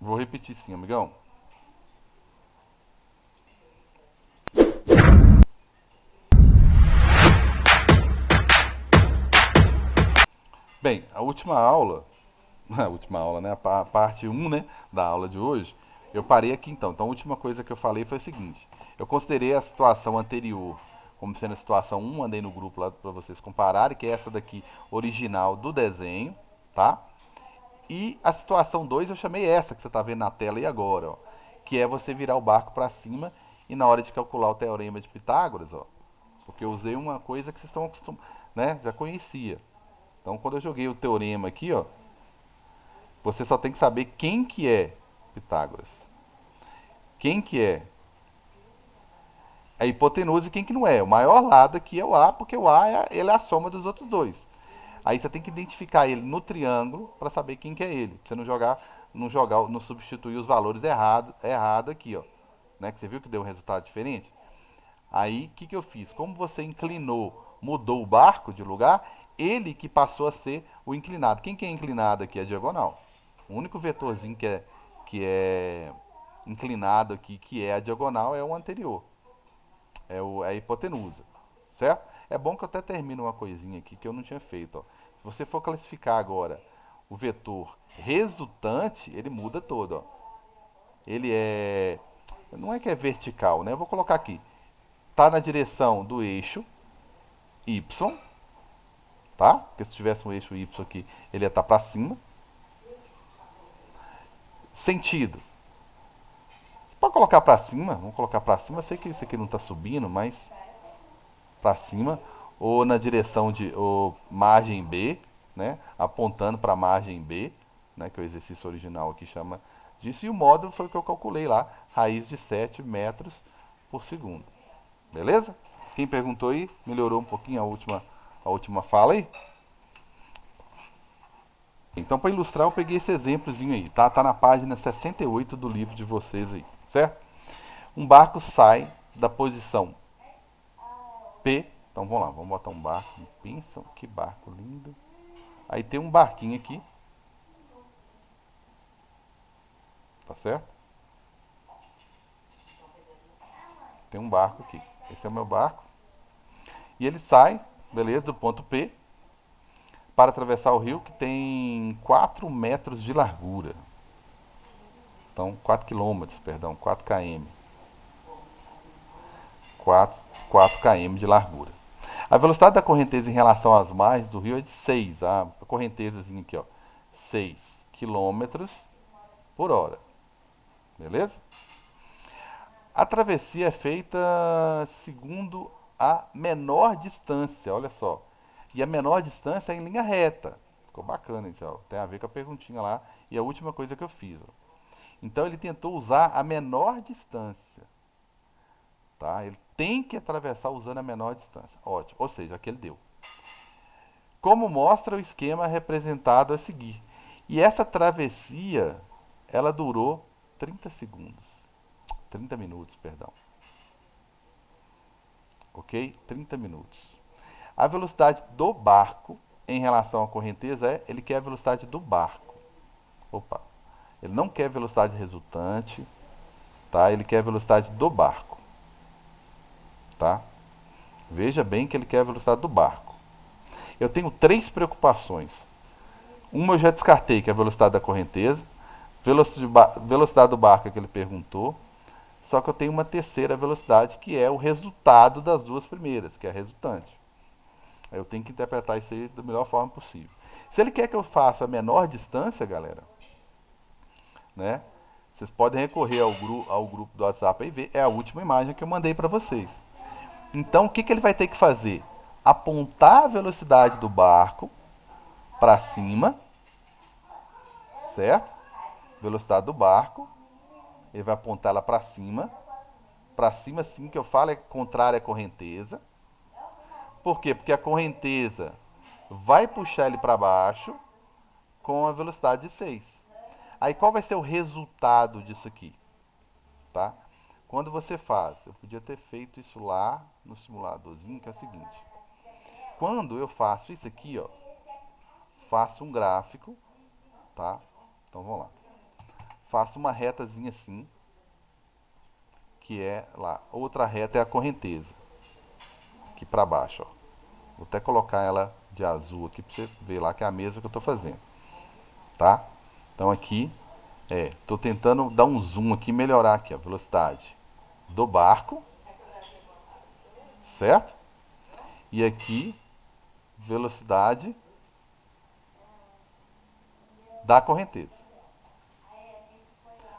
Vou repetir sim, amigão. Bem, a última aula, a última aula, né? A parte um, né, da aula de hoje, eu parei aqui então. Então a última coisa que eu falei foi o seguinte: eu considerei a situação anterior como sendo a situação um, mandei no grupo lá para vocês compararem, que é essa daqui original do desenho, tá? E a situação 2 eu chamei essa que você está vendo na tela aí agora, ó, que é você virar o barco para cima e na hora de calcular o teorema de Pitágoras, ó, porque eu usei uma coisa que vocês estão acostumados, né, já conhecia. Então quando eu joguei o teorema aqui, ó, você só tem que saber quem que é Pitágoras. Quem que é a hipotenusa e quem que não é. O maior lado aqui é o A, porque o A ele é a soma dos outros dois. Aí você tem que identificar ele no triângulo para saber quem que é ele. Pra você não substituir os valores errado aqui, ó. Né? Que você viu que deu um resultado diferente? Aí, o que, que eu fiz? Como você inclinou, mudou o barco de lugar, ele que passou a ser o inclinado. Quem que é inclinado aqui? É a diagonal. O único vetorzinho que é inclinado aqui, que é a diagonal, é o anterior. É a hipotenusa. Certo? É bom que eu até termino uma coisinha aqui que eu não tinha feito. Ó. Se você for classificar agora o vetor resultante, ele muda todo. Ó. Ele é. Não é que é vertical, né? Eu vou colocar aqui. Tá na direção do eixo y, tá? Porque se tivesse um eixo y aqui, ele ia estar para cima. Sentido. Você pode colocar para cima, vamos colocar para cima. Eu sei que esse aqui não está subindo, mas para cima ou na direção de ou margem B, né? Apontando para a margem B, né? Que o exercício original aqui chama disso. E o módulo foi o que eu calculei lá, raiz de 7 metros por segundo. Beleza? Quem perguntou aí, melhorou um pouquinho a última fala aí? Então, para ilustrar, eu peguei esse exemplozinho aí, tá? Tá na página 68 do livro de vocês aí, certo? Um barco sai da posição P. Então, vamos lá, vamos botar um barco. Pensa, que barco lindo. Aí tem um barquinho aqui, tá certo? Tem um barco aqui. Esse é o meu barco. E ele sai, beleza, do ponto P para atravessar o rio que tem 4 metros de largura. Então, 4 quilômetros, perdão, 4 km. 4 km de largura. A velocidade da correnteza em relação às margens do rio é de 6. A correntezazinha aqui, ó. 6 quilômetros por hora. Beleza? A travessia é feita segundo a menor distância, olha só. E a menor distância é em linha reta. Ficou bacana isso, ó. Tem a ver com a perguntinha lá. E a última coisa que eu fiz. Ó. Então ele tentou usar a menor distância. Tá? Ele tem que atravessar usando a menor distância. Ótimo. Ou seja, aquele deu. Como mostra o esquema representado a seguir. E essa travessia, ela durou 30 segundos. 30 minutos, perdão. Ok? 30 minutos. A velocidade do barco em relação à correnteza ele quer a velocidade do barco. Opa. Ele não quer velocidade resultante, tá? Ele quer a velocidade do barco, tá? Veja bem que ele quer a velocidade do barco. Eu tenho três preocupações. Uma eu já descartei, que é a velocidade da correnteza. Velocidade do barco é que ele perguntou. Só que eu tenho uma terceira velocidade, que é o resultado das duas primeiras, que é a resultante. Eu tenho que interpretar isso aí da melhor forma possível. Se ele quer que eu faça a menor distância, galera, né? Vocês podem recorrer ao grupo do WhatsApp e ver. É a última imagem que eu mandei para vocês. Então, o que, que ele vai ter que fazer? Apontar a velocidade do barco para cima, certo? Velocidade do barco. Ele vai apontar ela para cima. Para cima, sim, que eu falo é contrária à correnteza. Por quê? Porque a correnteza vai puxar ele para baixo com a velocidade de 6. Aí qual vai ser o resultado disso aqui? Tá? Quando você faz, eu podia ter feito isso lá no simuladorzinho, que é o seguinte. Quando eu faço isso aqui, ó, faço um gráfico, tá? Então vamos lá. faço uma retazinha assim, que é lá. Outra reta é a correnteza, aqui para baixo, ó. Vou até colocar ela de azul aqui para você ver lá que é a mesma que eu estou fazendo, tá? Então aqui, tô tentando dar um zoom aqui, melhorar aqui a velocidade do barco, certo? E aqui, velocidade da correnteza.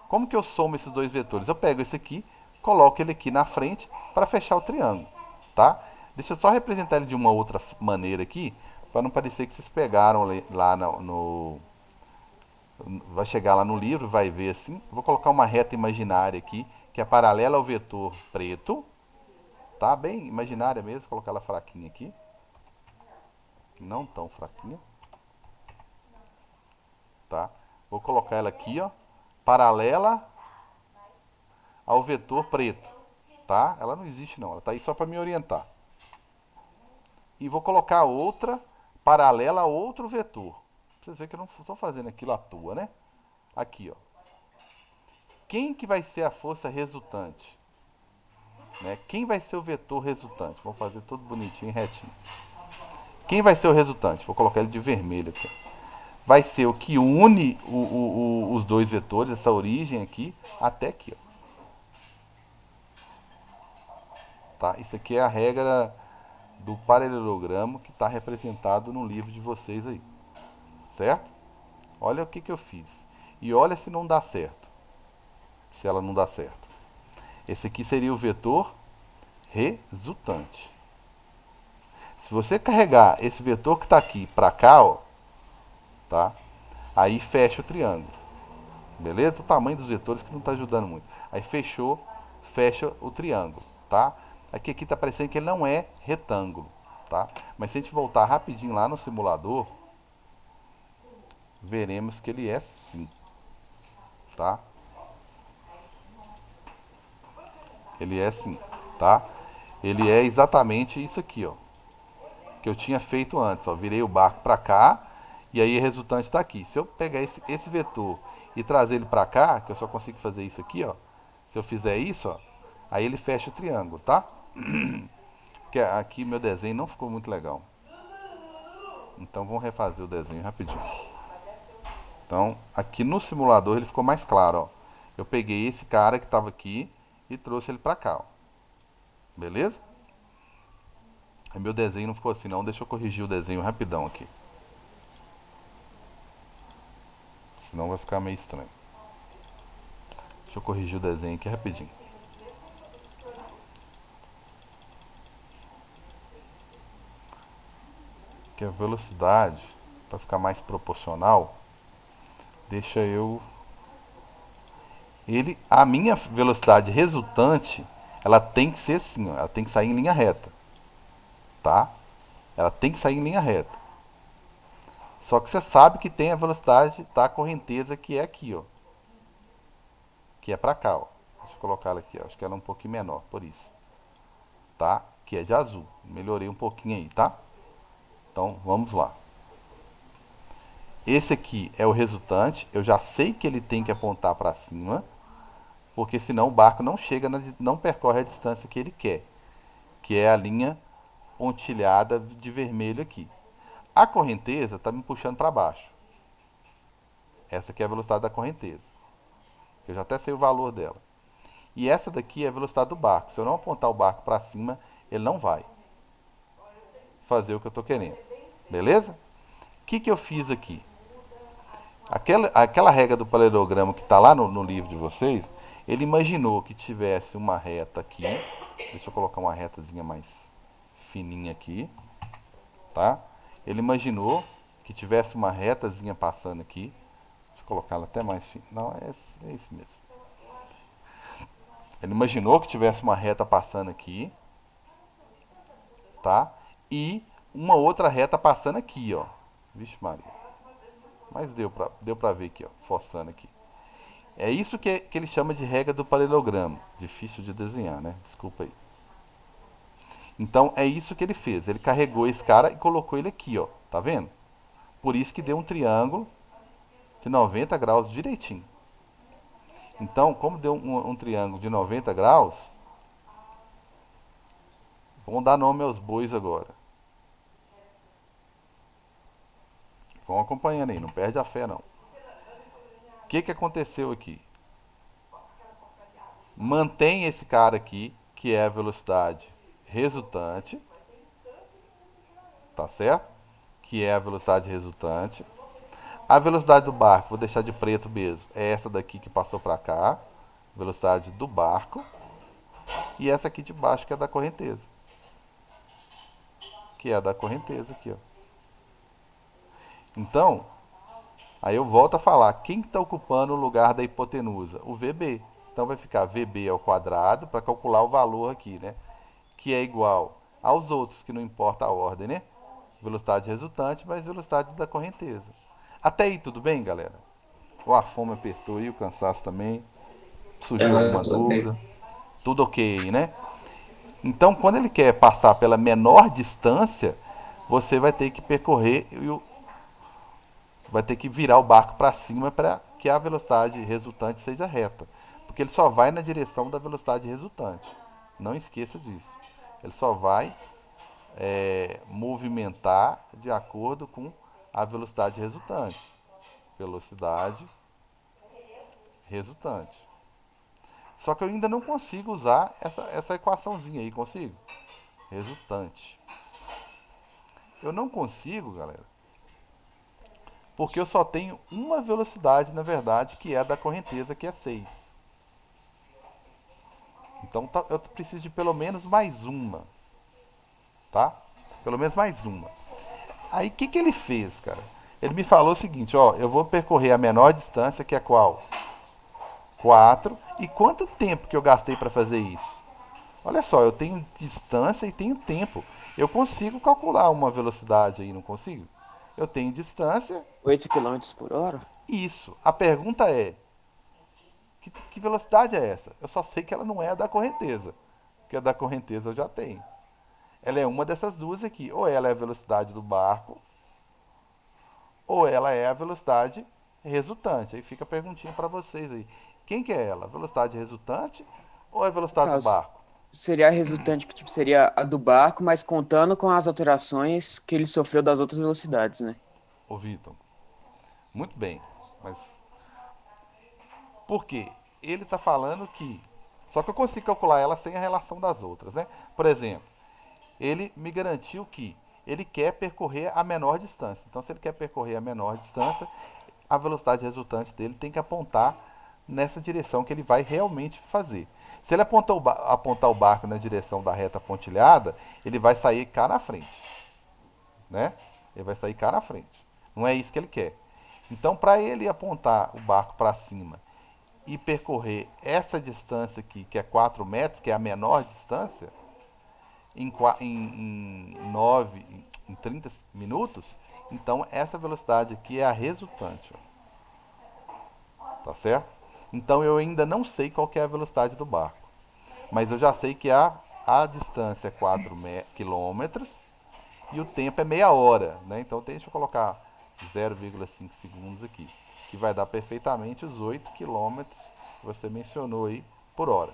Como que eu somo esses dois vetores? Eu pego esse aqui, coloco ele aqui na frente para fechar o triângulo, tá? Deixa eu só representar ele de uma outra maneira aqui, para não parecer que vocês pegaram lá vai chegar lá no livro, vai ver assim. Vou colocar uma reta imaginária aqui, que é paralela ao vetor preto, tá? Bem imaginária mesmo, vou colocar ela fraquinha aqui. Não tão fraquinha, tá? Vou colocar ela aqui, ó, paralela ao vetor preto, tá? Ela não existe não, ela tá aí só para me orientar. E vou colocar outra paralela a outro vetor. Pra vocês verem que eu não estou fazendo aquilo à toa, né? Aqui, ó. Quem que vai ser a força resultante? Né? Quem vai ser o vetor resultante? Vou fazer tudo bonitinho e retinho. Quem vai ser o resultante? Vou colocar ele de vermelho aqui. Vai ser o que une os dois vetores, essa origem aqui, até aqui, ó. Tá? Isso aqui é a regra do paralelogramo que está representado no livro de vocês aí. Certo? Olha o que eu fiz. E olha se não dá certo. Se ela não dá certo. Esse aqui seria o vetor resultante. Se você carregar esse vetor que está aqui para cá, ó, tá? Aí fecha o triângulo. Beleza? O tamanho dos vetores que não está ajudando muito. Aí fechou, fecha o triângulo, tá? Aqui está parecendo que ele não é retângulo, tá? Mas se a gente voltar rapidinho lá no simulador, veremos que ele é sim, tá? Ele é sim, tá? Ele é exatamente isso aqui, ó, que eu tinha feito antes, ó. Virei o barco para cá e aí o resultante está aqui. Se eu pegar esse vetor e trazer ele para cá, que eu só consigo fazer isso aqui, ó. Se eu fizer isso, ó, aí ele fecha o triângulo, tá? Porque aqui meu desenho não ficou muito legal. Então vamos refazer o desenho rapidinho. Então, aqui no simulador ele ficou mais claro, ó. Eu peguei esse cara que estava aqui e trouxe ele para cá, ó. Beleza? Meu desenho não ficou assim não, deixa eu corrigir o desenho rapidão aqui. Senão vai ficar meio estranho. Deixa eu corrigir o desenho aqui rapidinho. Que a velocidade, para ficar mais proporcional, deixa eu... a minha velocidade resultante, ela tem que ser assim, ó, ela tem que sair em linha reta, tá? Ela tem que sair em linha reta. Só que você sabe que tem a velocidade da correnteza que é aqui, ó, que é para cá, ó. Deixa eu colocar ela aqui, ó. Acho que ela é um pouquinho menor, por isso, tá? Que é de azul. Melhorei um pouquinho aí, tá? Então vamos lá. Esse aqui é o resultante. Eu já sei que ele tem que apontar para cima, porque senão o barco não chega, não percorre a distância que ele quer, que é a linha pontilhada de vermelho aqui. A correnteza está me puxando para baixo. Essa aqui é a velocidade da correnteza. Eu já até sei o valor dela. E essa daqui é a velocidade do barco. Se eu não apontar o barco para cima, ele não vai fazer o que eu estou querendo. Beleza? O que eu fiz aqui? Aquela regra do paralelogramo que está lá no livro de vocês, ele imaginou que tivesse uma reta aqui. Deixa eu colocar uma retazinha mais fininha aqui, tá? Ele imaginou que tivesse uma retazinha passando aqui. Deixa eu colocar ela até mais fina. Não, é isso mesmo. Ele imaginou que tivesse uma reta passando aqui, tá? E uma outra reta passando aqui, ó. Vixe Maria. Mas deu pra ver aqui, ó, forçando aqui. É isso que ele chama de regra do paralelogramo. Difícil de desenhar, né? Desculpa aí. Então é isso que ele fez. Ele carregou esse cara e colocou ele aqui, ó. Tá vendo? Por isso que deu um triângulo de 90 graus direitinho. Então, como deu um triângulo de 90 graus, vamos dar nome aos bois agora. Vão acompanhando aí, não perde a fé não. O que aconteceu aqui? Mantém esse cara aqui, que é a velocidade resultante, tá certo? Que é a velocidade resultante. A velocidade do barco, vou deixar de preto mesmo, é essa daqui que passou para cá, velocidade do barco, e essa aqui de baixo que é da correnteza, que é a da correnteza aqui, ó. Então, aí eu volto a falar, quem está ocupando o lugar da hipotenusa? O VB. Então vai ficar VB ao quadrado para calcular o valor aqui, né? Que é igual aos outros, que não importa a ordem, né? Velocidade resultante mais velocidade da correnteza. Até aí tudo bem, galera? Ou a fome apertou e o cansaço também? Surgiu alguma Tudo bem. dúvida? Tudo ok, né? Então, quando ele quer passar pela menor distância, você vai ter que percorrer, vai ter que virar o barco para cima para que a velocidade resultante seja reta. Porque ele só vai na direção da velocidade resultante. Não esqueça disso. Ele só vai movimentar de acordo com a velocidade resultante. Velocidade resultante. Só que eu ainda não consigo usar essa equaçãozinha aí, consigo? Resultante. Eu não consigo, galera, porque eu só tenho uma velocidade, na verdade, que é a da correnteza, que é 6. Então eu preciso de pelo menos mais uma, tá? Pelo menos mais uma. Aí o que ele fez, cara? Ele me falou o seguinte, ó, eu vou percorrer a menor distância, que é qual? 4. E quanto tempo que eu gastei para fazer isso? Olha só, eu tenho distância e tenho tempo. Eu consigo calcular uma velocidade aí, não consigo? Eu tenho distância, 8 km/h? isso. A pergunta é, que velocidade é essa? Eu só sei que ela não é a da correnteza. Porque a da correnteza eu já tenho. Ela é uma dessas duas aqui. Ou ela é a velocidade do barco, ou ela é a velocidade resultante. Aí fica a perguntinha para vocês aí. Quem que é ela? A velocidade resultante ou a No velocidade do caso, barco? seria a resultante que tipo, seria a do barco, mas contando com as alterações que ele sofreu das outras velocidades, né? Ô Vitor, muito bem. Mas por quê? Ele está falando que. Só que eu consigo calcular ela sem a relação das outras, né? Por exemplo, ele me garantiu que ele quer percorrer a menor distância. Então, se ele quer percorrer a menor distância, a velocidade resultante dele tem que apontar nessa direção que ele vai realmente fazer. Se ele apontar o barco na direção da reta pontilhada, ele vai sair cá na frente, né? Ele vai sair cá na frente. Não é isso que ele quer. Então, para ele apontar o barco para cima e percorrer essa distância aqui, que é 4 metros, que é a menor distância, em 9, em 30 minutos, então essa velocidade aqui é a resultante, ó, tá certo? Então eu ainda não sei qual que é a velocidade do barco, mas eu já sei que a distância é 4 quilômetros e o tempo é meia hora, né? Então deixa eu colocar 0,5 segundos aqui, que vai dar perfeitamente os 8 quilômetros que você mencionou aí por hora.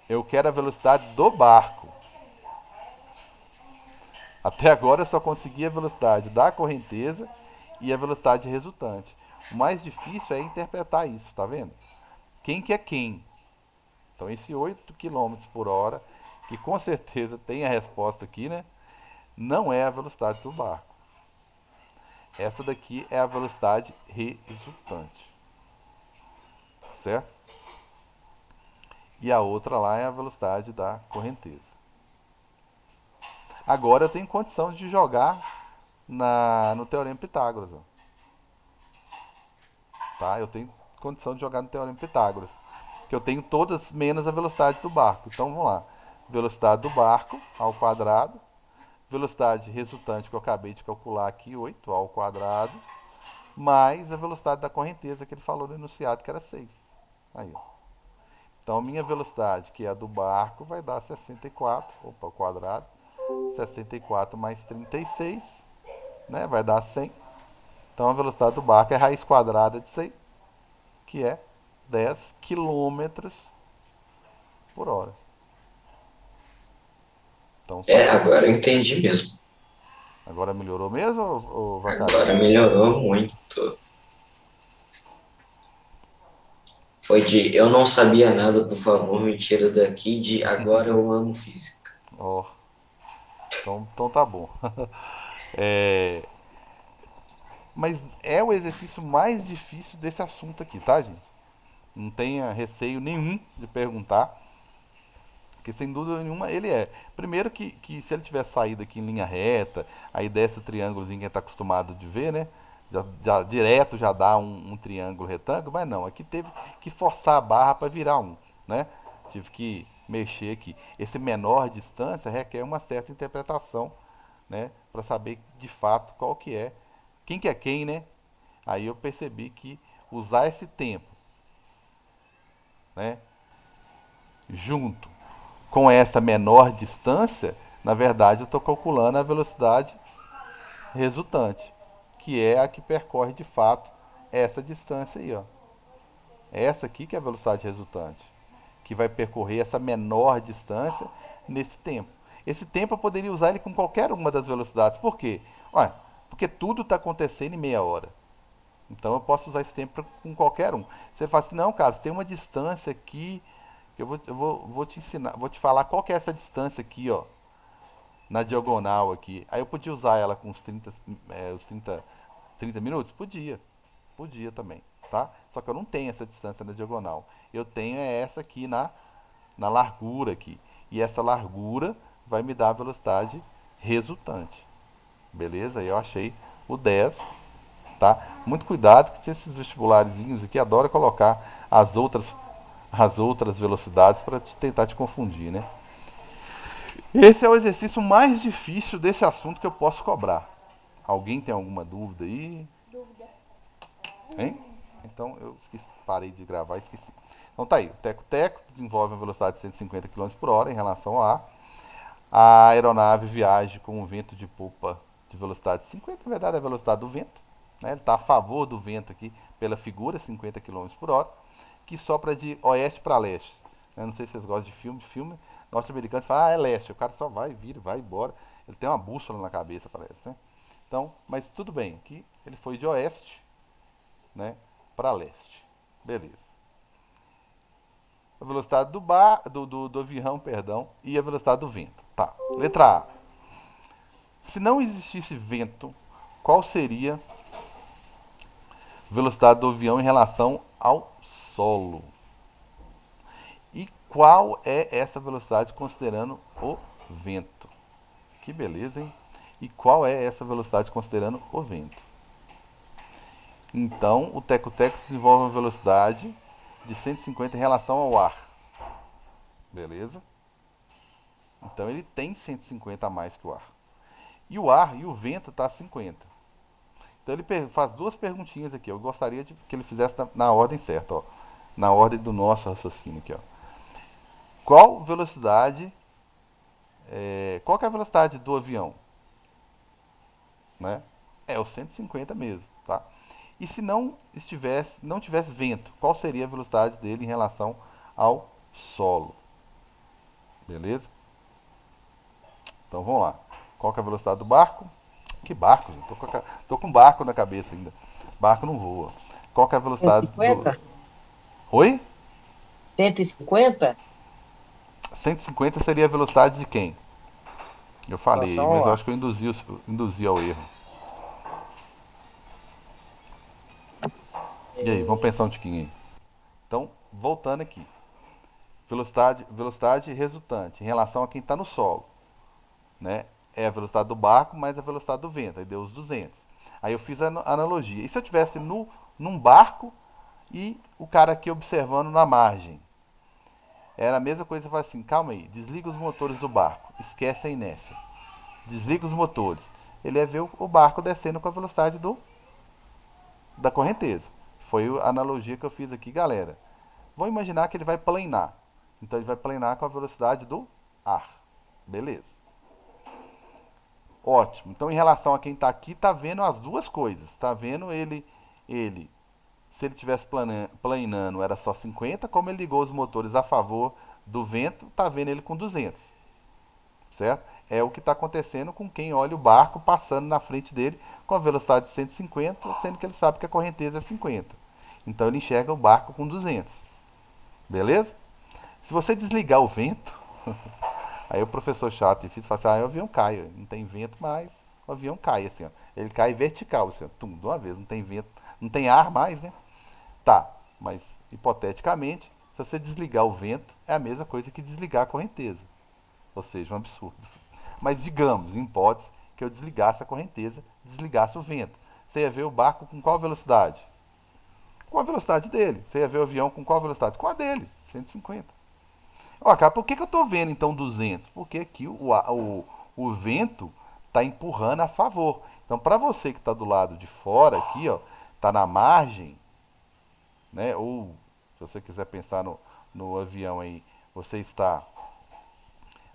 Eu quero a velocidade do barco. Até agora eu só consegui a velocidade da correnteza e a velocidade resultante. O mais difícil é interpretar isso, tá vendo? Quem que é quem? Então esse 8 quilômetros por hora, que com certeza tem a resposta aqui, né? Não é a velocidade do barco. Essa daqui é a velocidade resultante, certo? E a outra lá é a velocidade da correnteza. Agora eu tenho condição de jogar no Teorema Pitágoras. Ó. Tá? Eu tenho condição de jogar no Teorema Pitágoras. Que eu tenho todas menos a velocidade do barco. Então vamos lá. Velocidade do barco ao quadrado. Velocidade resultante que eu acabei de calcular aqui, 8 ao quadrado. Mais a velocidade da correnteza que ele falou no enunciado, que era 6. Aí, ó. Então a minha velocidade, que é a do barco, vai dar 64, opa, ao quadrado. 64 mais 36, né? Vai dar 100. Então a velocidade do barco é raiz quadrada de 100. que é 10 km/h. Então só É, que agora eu entendi mesmo. agora melhorou mesmo, ô Agora Vacaria? melhorou muito. Foi de eu não sabia nada, por favor, me tira daqui, de agora eu amo física. Ó, então tá bom. É, mas é o exercício mais difícil desse assunto aqui, tá, gente? Não tenha receio nenhum de perguntar, porque sem dúvida nenhuma ele é. Primeiro que se ele tiver saído aqui em linha reta, aí desce o triângulozinho que a gente está acostumado de ver, né? Direto já dá um triângulo retângulo, mas não, aqui teve que forçar a barra para virar um, né? Tive que mexer aqui. Esse menor distância requer uma certa interpretação, né? Para saber de fato qual que é, quem que é quem, né? Aí eu percebi que usar esse tempo, né? Junto com essa menor distância, na verdade eu estou calculando a velocidade resultante, que é a que percorre de fato essa distância aí, ó. Essa aqui que é a velocidade resultante, que vai percorrer essa menor distância nesse tempo. Esse tempo eu poderia usar ele com qualquer uma das velocidades. Por quê? Ué, porque tudo está acontecendo em meia hora. Então eu posso usar esse tempo com qualquer um. Você fala assim, não, cara, você tem uma distância aqui, que vou te ensinar, vou te falar qual que é essa distância aqui, ó, na diagonal aqui. Aí eu podia usar ela com os 30 minutos? Podia também, tá? Só que eu não tenho essa distância na diagonal. Eu tenho essa aqui na largura aqui. E essa largura vai me dar a velocidade resultante. Beleza? Eu achei o 10, tá? Muito cuidado que esses vestibularzinhos aqui adoram colocar as outras velocidades para tentar te confundir, né? Esse é o exercício mais difícil desse assunto que eu posso cobrar. Alguém tem alguma dúvida aí? Hein? Então eu esqueci, parei de gravar e esqueci. Então tá aí, o Teco-Teco desenvolve uma velocidade de 150 km por hora em relação ao ar. A aeronave viaja com um vento de popa de velocidade 50, na verdade é a velocidade do vento. Né? Ele está a favor do vento aqui pela figura, 50 km por hora, que sopra de oeste para leste. Eu não sei se vocês gostam de filme norte-americano, fala, é leste, o cara só vai, vira, vai embora. Ele tem uma bússola na cabeça, parece, né? Então, mas tudo bem, aqui ele foi de oeste, né, para leste. Beleza. A velocidade do avião, perdão, e a velocidade do vento. Tá. Letra A. Se não existisse vento, qual seria a velocidade do avião em relação ao solo? E qual é essa velocidade considerando o vento? Que beleza, hein? E qual é essa velocidade considerando o vento? Então, o Teco-Teco desenvolve uma velocidade de 150 em relação ao ar. Beleza? Então, ele tem 150 a mais que o ar. E o ar e o vento está a 50. Então, ele faz duas perguntinhas aqui. Eu gostaria de que ele fizesse na ordem certa, ó. Na ordem do nosso raciocínio aqui, ó. Qual velocidade, qual que é a velocidade do avião? Né? É o 150 mesmo, tá? E se não tivesse vento, qual seria a velocidade dele em relação ao solo? Beleza? Então vamos lá. Qual que é a velocidade do barco? Que barco, gente? Tô com barco na cabeça ainda. Barco não voa. Qual que é a velocidade do. 150? Oi? 150? 150 seria a velocidade de quem? Eu Em falei, relação mas ao eu ar. acho que eu induzi ao erro. E aí, vamos pensar um tiquinho aí. Então, voltando aqui. Velocidade resultante em relação a quem está no solo, né? É a velocidade do barco mais a velocidade do vento. Aí deu os 200. Aí eu fiz a analogia. E se eu tivesse num barco e o cara aqui observando na margem? Era a mesma coisa, falar assim, calma aí, desliga os motores do barco, esquece a inércia. Desliga os motores. Ele ia ver o barco descendo com a velocidade da correnteza. Foi a analogia que eu fiz aqui, galera. Vamos imaginar que ele vai planar. Então ele vai planar com a velocidade do ar. Beleza. Ótimo. Então, em relação a quem está aqui, está vendo as duas coisas. Está vendo ele Se ele tivesse planando, era só 50. Como ele ligou os motores a favor do vento, tá vendo ele com 200, certo? É o que está acontecendo com quem olha o barco passando na frente dele com a velocidade de 150, sendo que ele sabe que a correnteza é 50. Então ele enxerga o barco com 200. Beleza? Se você desligar o vento, aí o professor chato e difícil fala assim: o avião cai, não tem vento mais, o avião cai assim, ó. Ele cai vertical, assim, ó, tum, de uma vez, não tem vento, não tem ar mais, né? Tá, mas hipoteticamente, se você desligar o vento, é a mesma coisa que desligar a correnteza. Ou seja, um absurdo. Mas digamos, em hipótese, que eu desligasse a correnteza, desligasse o vento. Você ia ver o barco com qual velocidade? Com a velocidade dele. Você ia ver o avião com qual velocidade? Com a dele, 150. Ó, cara, por que eu estou vendo então 200? Porque aqui o vento está empurrando a favor. Então, para você que está do lado de fora aqui, ó, está na margem, né? Ou se você quiser pensar no avião aí, você está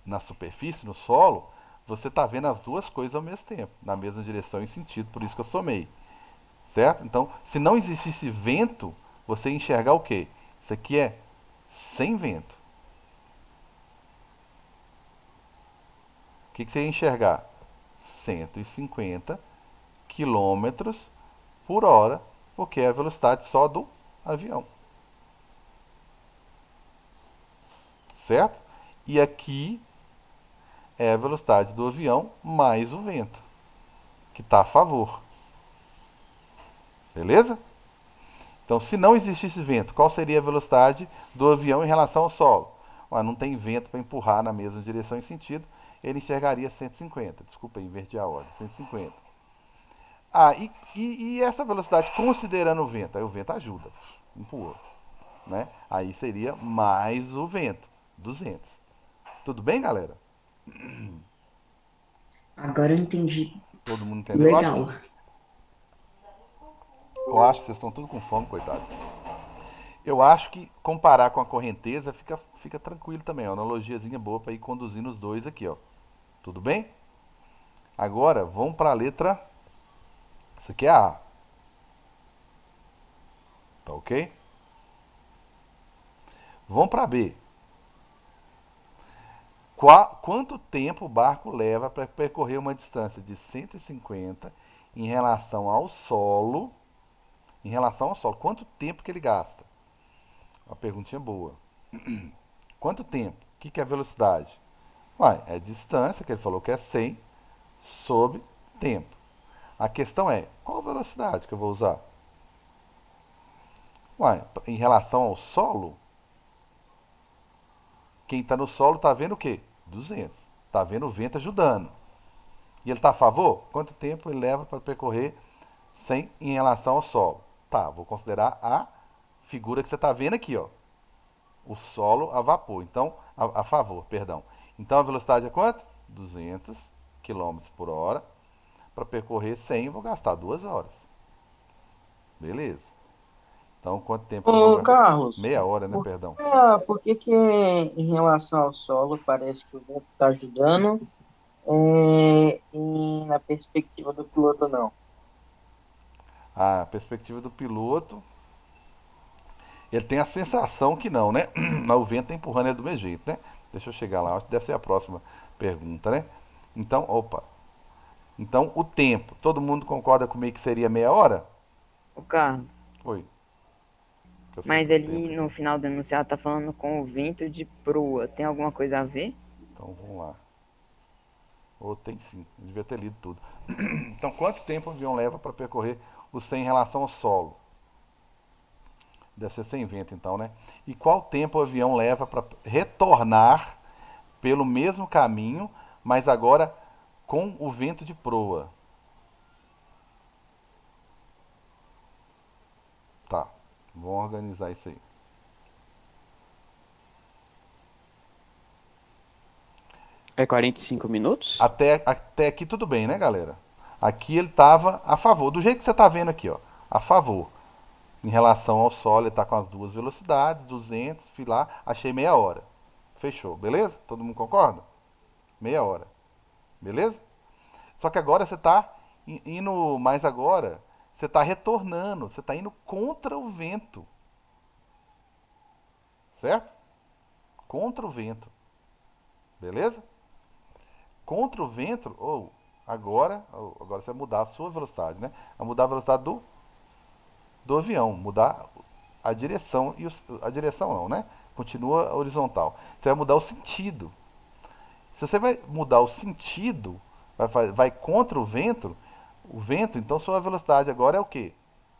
na superfície, no solo, você está vendo as duas coisas ao mesmo tempo, na mesma direção e sentido, por isso que eu somei, certo? Então, se não existisse vento, você ia enxergar o quê? Isso aqui é sem vento. O que você ia enxergar? 150 quilômetros por hora, porque é a velocidade só do avião, certo? E aqui é a velocidade do avião mais o vento, que está a favor. Beleza? Então, se não existisse vento, qual seria a velocidade do avião em relação ao solo? Ué, não tem vento para empurrar na mesma direção e sentido, ele enxergaria 150. Desculpa, inverti a ordem, 150. Ah, e essa velocidade considerando o vento? Aí o vento ajuda, empurra, né? Aí seria mais o vento, 200. Tudo bem, galera? Agora eu entendi. Todo mundo entendeu? Legal. Eu acho que vocês estão tudo com fome, coitados. Eu acho que comparar com a correnteza fica tranquilo também. É uma analogiazinha boa para ir conduzindo os dois aqui, ó. Tudo bem? Agora, vamos para a letra. Isso aqui é a A. Tá ok? Vamos para B. Quanto tempo o barco leva para percorrer uma distância de 150 em relação ao solo? Em relação ao solo, quanto tempo que ele gasta? Uma perguntinha boa. Quanto tempo? O que é velocidade? Uai, é distância, que ele falou que é 100, sobre tempo. A questão é, qual velocidade que eu vou usar? Uai, em relação ao solo, quem está no solo está vendo o quê? 200. Está vendo o vento ajudando. E ele está a favor? Quanto tempo ele leva para percorrer 100 em relação ao solo? Tá, vou considerar a figura que você está vendo aqui, ó. O solo a vapor. Então, a favor, perdão. Então a velocidade é quanto? 200 quilômetros por hora. Para percorrer 100, eu vou gastar 2 horas. Beleza. Então, quanto tempo que eu vou Ô, gastar? Carlos, Meia hora, né? por, Perdão. por que que em relação ao solo parece que o vento está ajudando e na perspectiva do piloto não? A perspectiva do piloto, ele tem a sensação que não, né? Mas o vento tá empurrando ele do mesmo jeito, né? Deixa eu chegar lá, acho que deve ser a próxima pergunta, né? Então, opa. Então, o tempo. Todo mundo concorda comigo que seria meia hora? O Carlos, Oi. Que eu sei mas do tempo ali no aqui. final do enunciado tá falando com o vento de proa. Tem alguma coisa a ver? Então, vamos lá. Ou tem sim, eu devia ter lido tudo. Então, quanto tempo o avião leva para percorrer o 100 em relação ao solo? Deve ser sem vento, então, né? E qual tempo o avião leva para retornar pelo mesmo caminho, mas agora com o vento de proa? Tá, vamos organizar isso aí. É 45 minutos? Até aqui tudo bem, né, galera? Aqui ele estava a favor, do jeito que você está vendo aqui, ó, a favor. Em relação ao solo, ele está com as duas velocidades, 200, fui lá, achei meia hora. Fechou, beleza? Todo mundo concorda? Meia hora, beleza? Só que agora você está indo mais agora, Você está retornando, você está indo contra o vento. Certo? Contra o vento. Beleza? Contra o vento, agora você vai mudar a sua velocidade, né? Vai mudar a velocidade do avião, mudar a direção, a direção não, né? Continua horizontal. Você vai mudar o sentido. Se você vai mudar o sentido, vai contra o vento, então sua velocidade agora é o quê?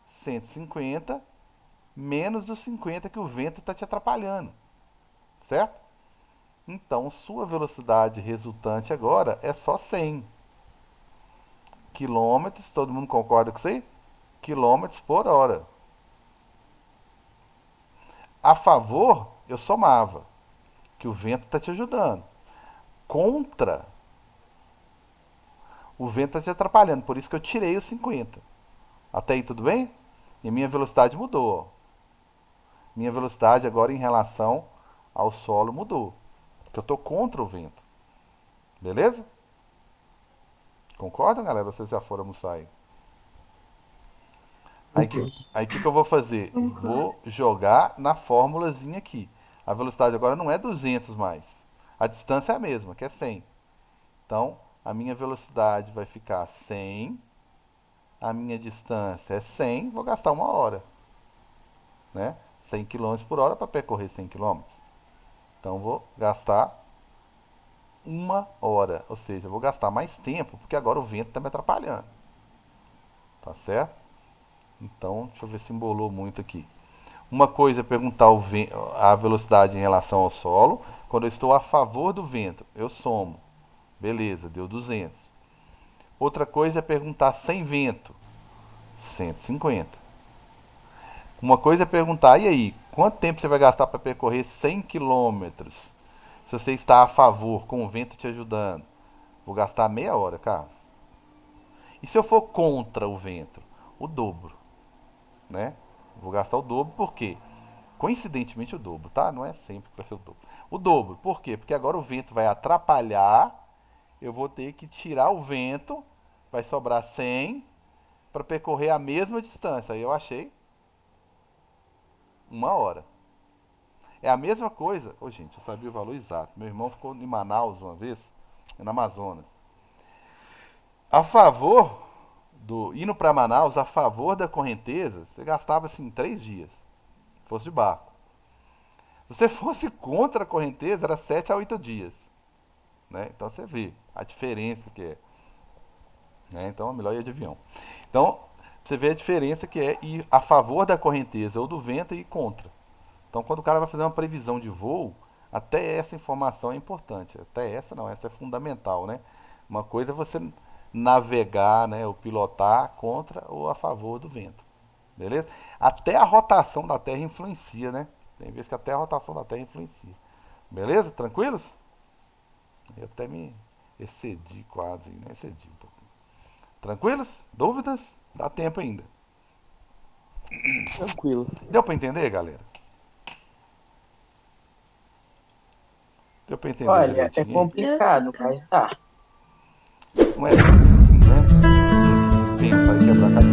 150 menos os 50 que o vento está te atrapalhando. Certo? Então, sua velocidade resultante agora é só 100 quilômetros, todo mundo concorda com isso aí? Quilômetros por hora. A favor, eu somava, que o vento está te ajudando. Contra, o vento está te atrapalhando, por isso que eu tirei os 50. Até aí tudo bem? E minha velocidade mudou. Ó. Minha velocidade agora em relação ao solo mudou. Porque eu estou contra o vento. Beleza? Concordam, galera? Vocês já foram almoçar aí? Aí o que eu vou fazer? Vou jogar na formulazinha aqui. A velocidade agora não é 200 mais. A distância é a mesma, que é 100. Então, a minha velocidade vai ficar 100. A minha distância é 100. Vou gastar 1 hora. Né? 100 km por hora para percorrer 100 km. Então, vou gastar 1 hora. Ou seja, vou gastar mais tempo, porque agora o vento está me atrapalhando. Tá certo? Então, deixa eu ver se embolou muito aqui. Uma coisa é perguntar a velocidade em relação ao solo. Quando eu estou a favor do vento, eu somo. Beleza, deu 200. Outra coisa é perguntar sem vento. 150. Uma coisa é perguntar, e aí, quanto tempo você vai gastar para percorrer 100 quilômetros? Se você está a favor, com o vento te ajudando. Vou gastar meia hora, cara. E se eu for contra o vento? O dobro. Né? Vou gastar o dobro, por quê? Coincidentemente o dobro, tá? Não é sempre que vai ser o dobro. O dobro, por quê? Porque agora o vento vai atrapalhar, eu vou ter que tirar o vento, vai sobrar 100 para percorrer a mesma distância. Aí eu achei 1 hora. É a mesma coisa. Ô, gente, eu sabia o valor exato. Meu irmão ficou em Manaus uma vez, no Amazonas. A favor indo para Manaus, a favor da correnteza, você gastava assim 3 dias. Se fosse de barco. Se você fosse contra a correnteza, era 7 a 8 dias. Né? Então você vê a diferença que é. Né? Então é melhor ir de avião. Então, você vê a diferença que é ir a favor da correnteza ou do vento e ir contra. Então, quando o cara vai fazer uma previsão de voo, até essa informação é importante. Até essa não, essa é fundamental, né? Uma coisa é você navegar, né, ou pilotar contra ou a favor do vento. Beleza? Até a rotação da Terra influencia, né? Tem vezes que até a rotação da Terra influencia. Beleza? Tranquilos? Eu até me excedi quase, né? Excedi um pouco. Tranquilos? Dúvidas? Dá tempo ainda. Tranquilo. Deu pra entender, galera? Deu pra entender Olha, é direitinho aí? complicado, mas tá. Não é simples assim, né? Tem que pensar e quebrar a cabeça.